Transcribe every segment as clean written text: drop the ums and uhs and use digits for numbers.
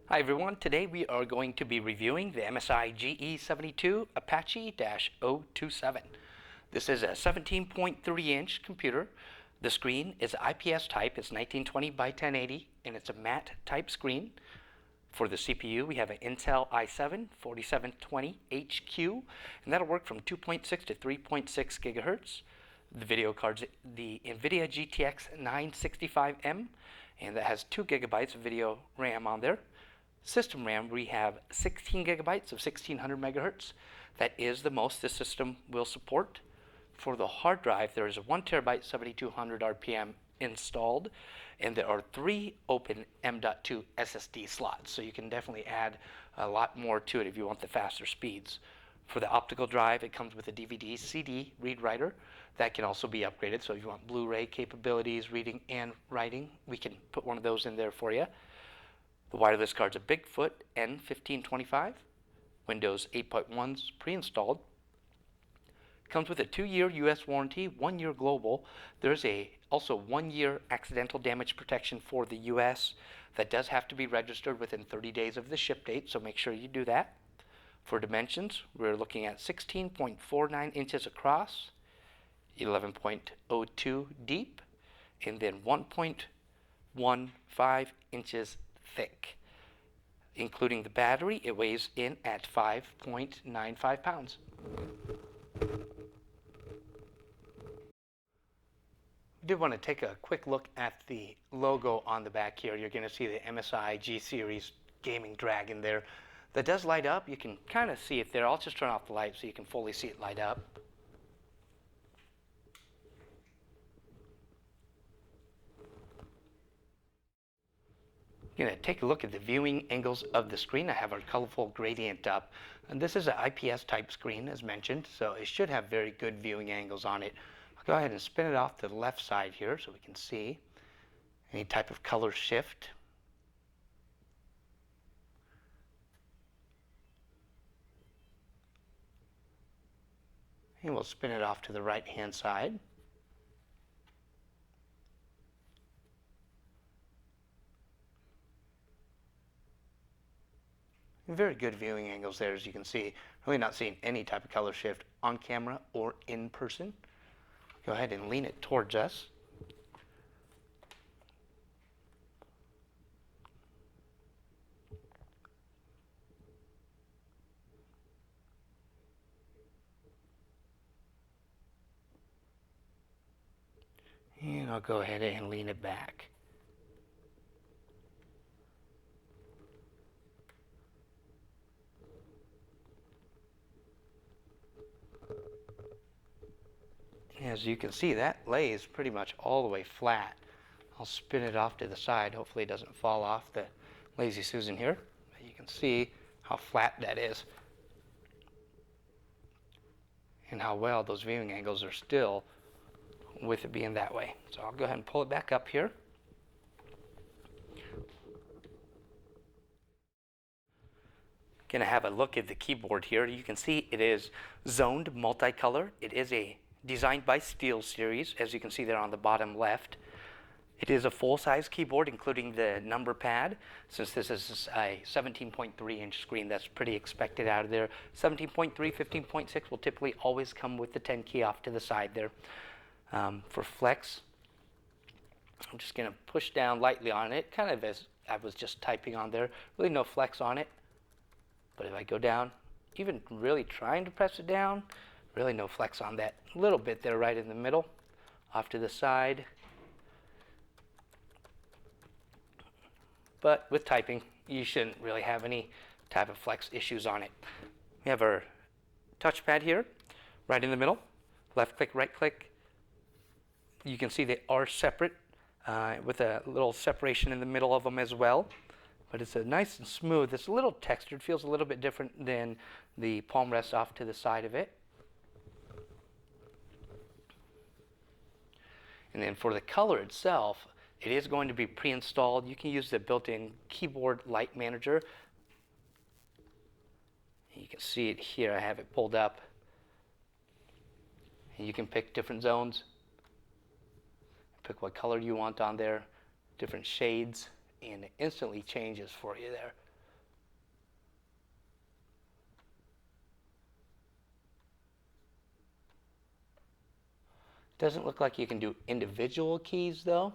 Hi everyone, today we are going to be reviewing the MSI GE72 Apache-027. This is a 17.3-inch computer. The screen is IPS type, it's 1920 by 1080, and it's a matte type screen. For the CPU, we have an Intel i7-4720HQ, and that'll work from 2.6 to 3.6 gigahertz. The video card's the Nvidia GTX 965M, and that has 2 gigabytes of video RAM on there. System RAM, we have 16 gigabytes of 1600 megahertz. That is the most this system will support. For the hard drive, there is a 1 terabyte 7200 RPM installed, and there are 3 open M.2 SSD slots, so you can definitely add a lot more to it if you want the faster speeds. For the optical drive, it comes with a DVD CD read writer that can also be upgraded, so if you want Blu-ray capabilities, reading and writing, we can put one of those in there for you. The wireless card's a Bigfoot N1525. Windows 8.1's pre-installed. Comes with a 2-year US warranty, 1-year global. There's also 1-year accidental damage protection for the US. That does have to be registered within 30 days of the ship date, so make sure you do that. For dimensions, we're looking at 16.49 inches across, 11.02 deep, and then 1.15 inches thick. Including the battery, it weighs in at 5.95 pounds. We did want to take a quick look at the logo on the back here. You're going to see the MSI G Series Gaming Dragon there. That does light up. You can kind of see it there. I'll just turn off the light so you can fully see it light up. Going to take a look at the viewing angles of the screen. I have our colorful gradient up, and this is an IPS type screen as mentioned, so it should have very good viewing angles on it. I'll go ahead and spin it off to the left side here so we can see any type of color shift. And we'll spin it off to the right hand side. Very good viewing angles there, as you can see. Really not seeing any type of color shift on camera or in person. Go ahead and lean it towards us. And I'll go ahead and lean it back. As you can see, that lays pretty much all the way flat. I'll spin it off to the side. Hopefully it doesn't fall off the Lazy Susan here. You can see how flat that is and how well those viewing angles are still with it being that way. So I'll go ahead and pull it back up here. Going to have a look at the keyboard here. You can see it is zoned multicolor. It is a designed by SteelSeries, as you can see there on the bottom left. It is a full-size keyboard, including the number pad. Since this is a 17.3-inch screen, that's pretty expected out of there. 17.3, 15.6 will typically always come with the 10 key off to the side there. For flex, I'm just going to push down lightly on it, kind of as I was just typing on there. Really no flex on it. But if I go down, even really trying to press it down, really no flex on that. A little bit there right in the middle, off to the side. But with typing, you shouldn't really have any type of flex issues on it. We have our touchpad here, right in the middle. Left click, right click. You can see they are separate with a little separation in the middle of them as well. But it's nice and smooth. It's a little textured, feels a little bit different than the palm rest off to the side of it. And then for the color itself, it is going to be pre-installed. You can use the built-in keyboard light manager. You can see it here. I have it pulled up. And you can pick different zones. Pick what color you want on there, different shades, and it instantly changes for you there. Doesn't look like you can do individual keys though.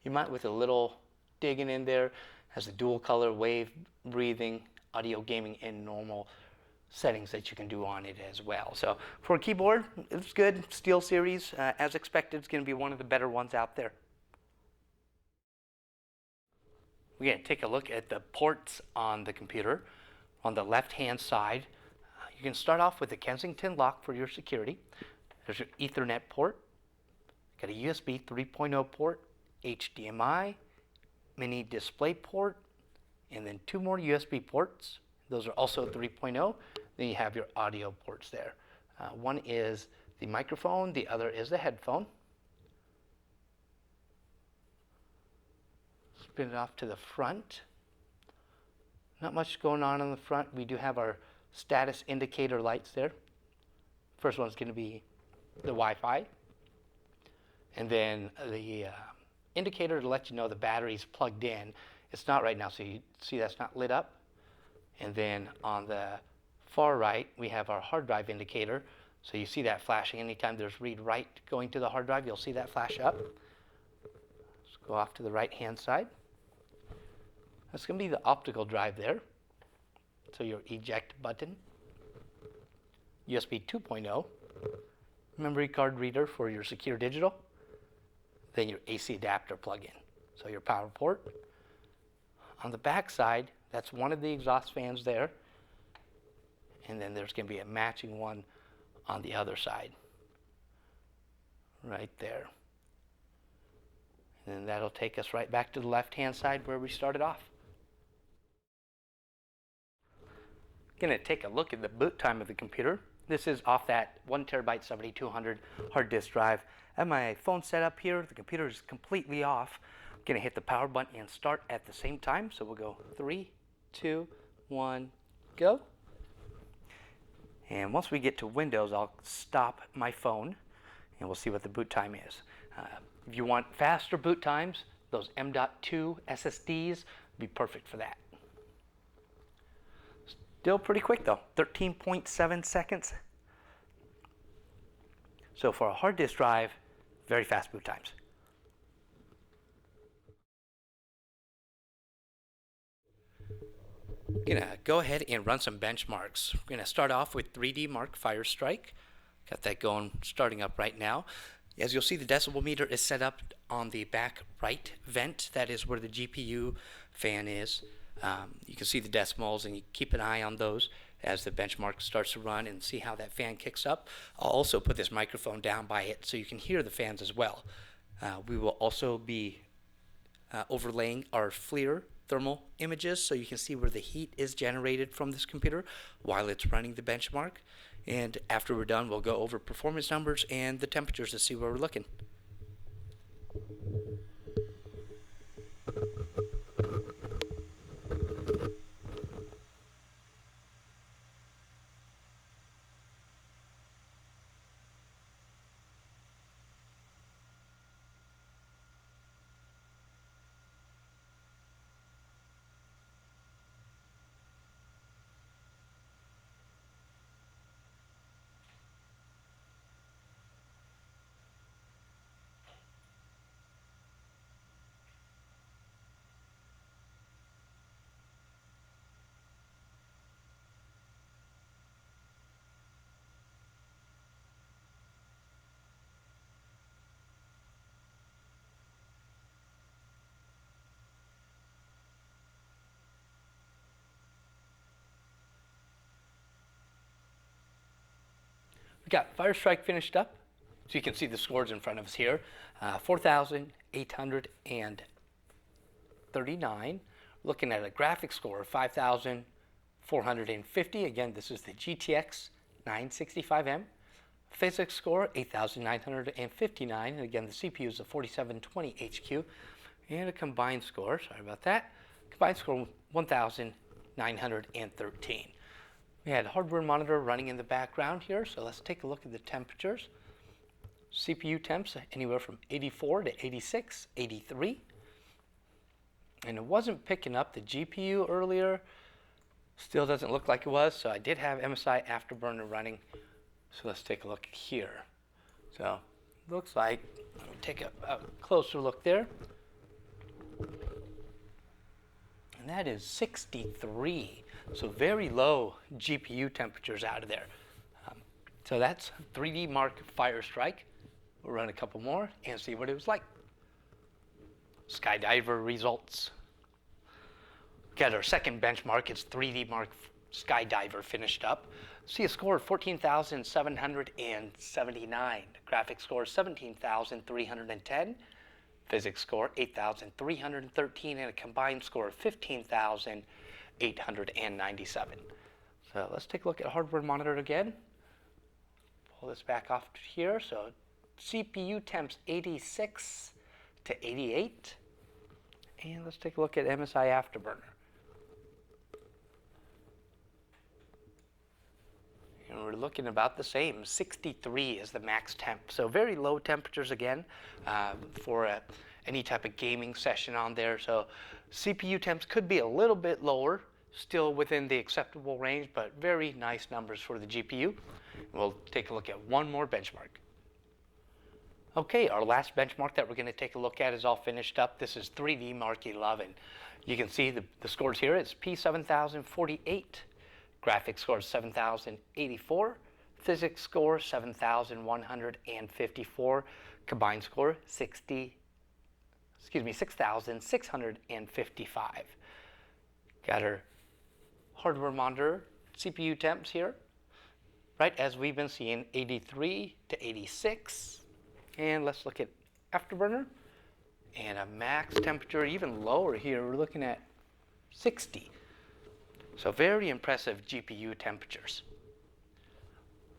You might with a little digging in there. Has a dual color, wave, breathing, audio, gaming, and normal settings that you can do on it as well. So for a keyboard, it's good. Steel series, as expected, it's going to be one of the better ones out there. We're going to take a look at the ports on the computer. On the left-hand side, you can start off with the Kensington lock for your security. There's your Ethernet port. Got a USB 3.0 port, HDMI, mini display port, and then 2 more USB ports. Those are also 3.0. Then you have your audio ports there. One is the microphone, the other is the headphone. Spin it off to the front. Not much going on the front. We do have our status indicator lights there. First one's going to be the Wi-Fi. And then the indicator to let you know the battery's plugged in. It's not right now, so you see that's not lit up. And then on the far right, we have our hard drive indicator. So you see that flashing. Anytime there's read write going to the hard drive, you'll see that flash up. Let's go off to the right-hand side. That's going to be the optical drive there. So your eject button. USB 2.0. Memory card reader for your secure digital. Then your AC adapter plug-in. So your power port. On the back side, that's one of the exhaust fans there. And then there's going to be a matching one on the other side. Right there. And then that'll take us right back to the left-hand side where we started off. Going to take a look at the boot time of the computer. This is off that 1 terabyte 7200 hard disk drive. I have my phone set up here. The computer is completely off. I'm going to hit the power button and start at the same time. So we'll go 3, 2, 1, go. And once we get to Windows, I'll stop my phone and we'll see what the boot time is. If you want faster boot times, those M.2 SSDs would be perfect for that. Still pretty quick though, 13.7 seconds. So for a hard disk drive, very fast boot times. I'm gonna go ahead and run some benchmarks. We're gonna start off with 3D Mark Firestrike. Got that going, starting up right now. As you'll see, the decibel meter is set up on the back right vent. That is where the GPU fan is. You can see the decimals, and you keep an eye on those as the benchmark starts to run and see how that fan kicks up. I'll also put this microphone down by it so you can hear the fans as well. We will also be overlaying our FLIR thermal images so you can see where the heat is generated from this computer while it's running the benchmark. And after we're done, we'll go over performance numbers and the temperatures to see where we're looking. We got Firestrike finished up, so you can see the scores in front of us here. 4,839. Looking at a graphics score of 5,450. Again, this is the GTX 965M. Physics score 8,959. And again, the CPU is a 4720 HQ. And a combined score, sorry about that, combined score 1,913. We had a hardware monitor running in the background here, so let's take a look at the temperatures. CPU temps anywhere from 84 to 86, 83. And it wasn't picking up the GPU earlier. Still doesn't look like it was, so I did have MSI Afterburner running. So let's take a look here. So looks like. I'll take a closer look there. And that is 63. So very low GPU temperatures out of there. So that's 3D Mark Firestrike. We'll run a couple more and see what it was like. Skydiver results. Got our second benchmark. It's 3D Mark Skydiver finished up. See a score of 14,779. Graphics score 17,310. Physics score 8,313, and a combined score of 15,897. So let's take a look at hardware monitor again. Pull this back off here. So CPU temps 86 to 88. And let's take a look at MSI Afterburner. And we're looking about the same. 63 is the max temp. So very low temperatures again for any type of gaming session on there. So CPU temps could be a little bit lower, still within the acceptable range, but very nice numbers for the GPU. We'll take a look at one more benchmark. Okay, our last benchmark that we're going to take a look at is all finished up. This is 3D Mark 11. You can see the scores here. It's P7048. Graphics score 7,084. Physics score 7,154. Combined score 6,655. Got our hardware monitor CPU temps here, right as we've been seeing, 83 to 86. And let's look at Afterburner. And a max temperature even lower here. We're looking at 60. So very impressive GPU temperatures.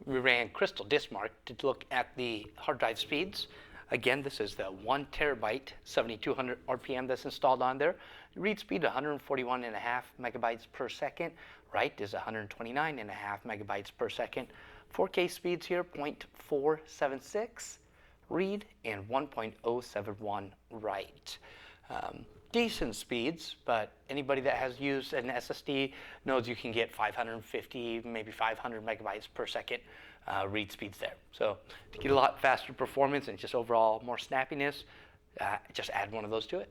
We ran Crystal Diskmark to look at the hard drive speeds. Again, this is the 1 terabyte, 7200 RPM that's installed on there. Read speed 141.5 megabytes per second. Write is 129.5 megabytes per second. 4K speeds here, 0.476 read and 1.071 write. Decent speeds, but anybody that has used an SSD knows you can get 550, maybe 500 megabytes per second read speeds there. So to get a lot faster performance and just overall more snappiness, just add one of those to it.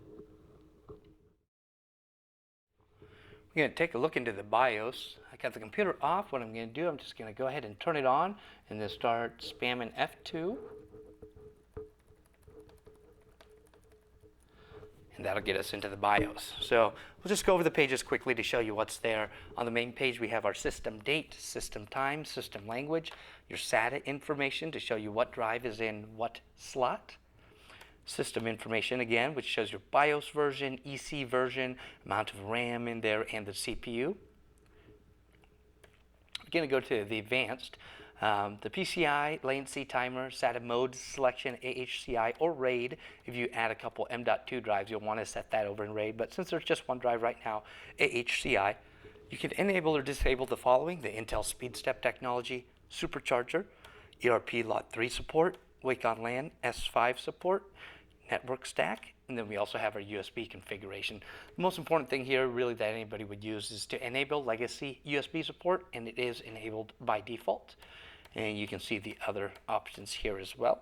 We're going to take a look into the BIOS. I got the computer off. What I'm going to do, I'm just going to go ahead and turn it on and then start spamming F2. And that'll get us into the BIOS. So we'll just go over the pages quickly to show you what's there. On the main page, we have our system date, system time, system language, your SATA information to show you what drive is in what slot. System information again, which shows your BIOS version, EC version, amount of RAM in there, and the CPU. We're going to go to the advanced. The PCI, latency timer, SATA mode selection, AHCI, or RAID. If you add a couple M.2 drives, you'll want to set that over in RAID. But since there's just one drive right now, AHCI, you can enable or disable the following: the Intel SpeedStep technology, supercharger, ERP Lot 3 support, Wake on LAN, S5 support, network stack, and then we also have our USB configuration. The most important thing here really that anybody would use is to enable legacy USB support, and it is enabled by default. And you can see the other options here as well.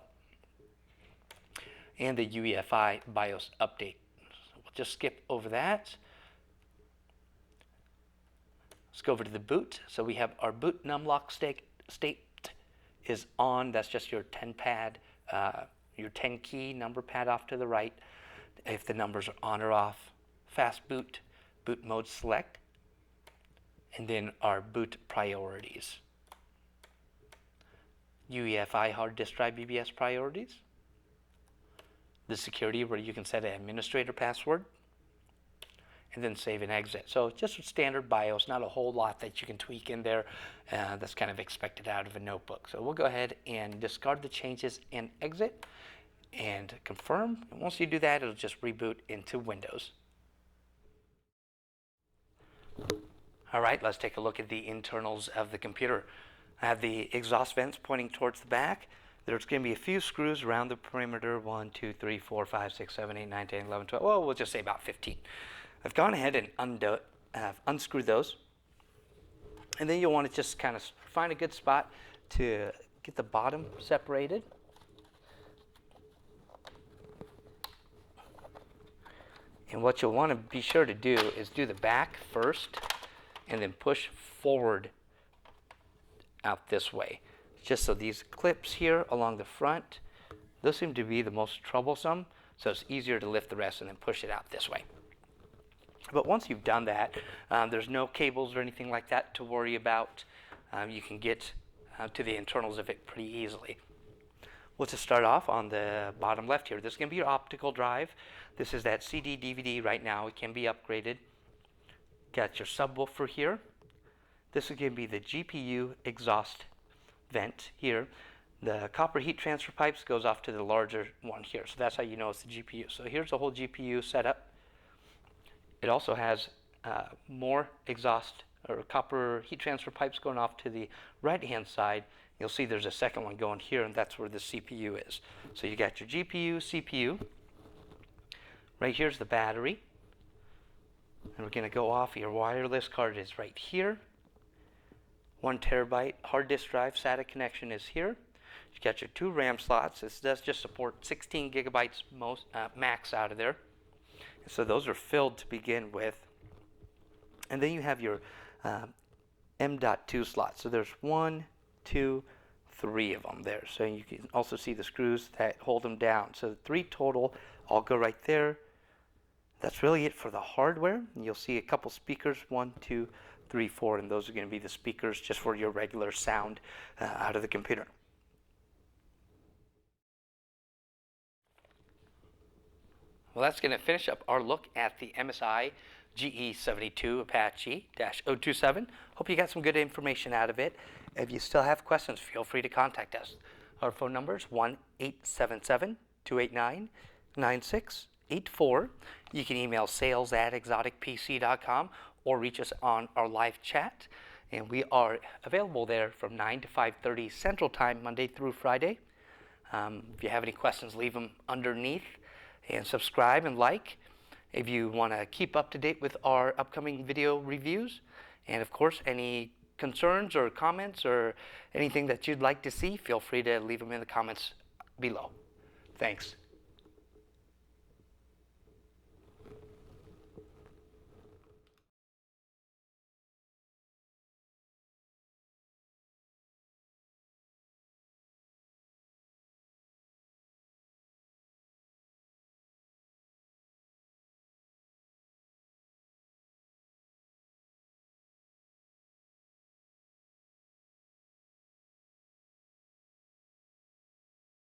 And the UEFI BIOS update. So we'll just skip over that. Let's go over to the boot. So we have our boot numlock state is on. That's just your 10 pad, your 10 key number pad off to the right. If the numbers are on or off, fast boot, boot mode select, and then our boot priorities. UEFI hard disk drive BBS priorities. The security where you can set an administrator password. And then save and exit. So just a standard BIOS, not a whole lot that you can tweak in there. That's kind of expected out of a notebook. So we'll go ahead and discard the changes and exit and confirm. And once you do that, it'll just reboot into Windows. All right, let's take a look at the internals of the computer. I have the exhaust vents pointing towards the back. There's going to be a few screws around the perimeter. 1, 2, 3, 4, 5, 6, 7, 8, 9, 10, 11, 12. Well, we'll just say about 15. I've gone ahead and unscrewed those. And then you'll want to just kind of find a good spot to get the bottom separated. And what you'll want to be sure to do is do the back first and then push forward out this way. Just so these clips here along the front, those seem to be the most troublesome, so it's easier to lift the rest and then push it out this way. But once you've done that, there's no cables or anything like that to worry about. You can get to the internals of it pretty easily. We'll just start off on the bottom left here. This is going to be your optical drive. This is that CD DVD right now. It can be upgraded. Got your subwoofer here. This is going to be the GPU exhaust vent here. The copper heat transfer pipes goes off to the larger one here. So that's how you know it's the GPU. So here's the whole GPU setup. It also has more exhaust or copper heat transfer pipes going off to the right-hand side. You'll see there's a second one going here, and that's where the CPU is. So you got your GPU, CPU. Right here's the battery. And we're going to go off. Your wireless card is right here. 1 terabyte hard disk drive SATA connection is here. You got your 2 RAM slots. This does just support 16 gigabytes max out of there. So those are filled to begin with. And then you have your M.2 slots. So there's 1, 2, 3 of them there. So you can also see the screws that hold them down. So the 3 total all go right there. That's really it for the hardware. You'll see a couple speakers, 1, 2, 3, 4, and those are going to be the speakers just for your regular sound out of the computer. Well, that's going to finish up our look at the MSI GE72 Apache-027. Hope you got some good information out of it. If you still have questions, feel free to contact us. Our phone number is 1-877-289-9684. You can email sales@exoticpc.com or reach us on our live chat. And we are available there from 9 to 5:30 Central Time, Monday through Friday. If you have any questions, leave them underneath. And subscribe and like if you want to keep up to date with our upcoming video reviews. And of course, any concerns or comments or anything that you'd like to see, feel free to leave them in the comments below. Thanks.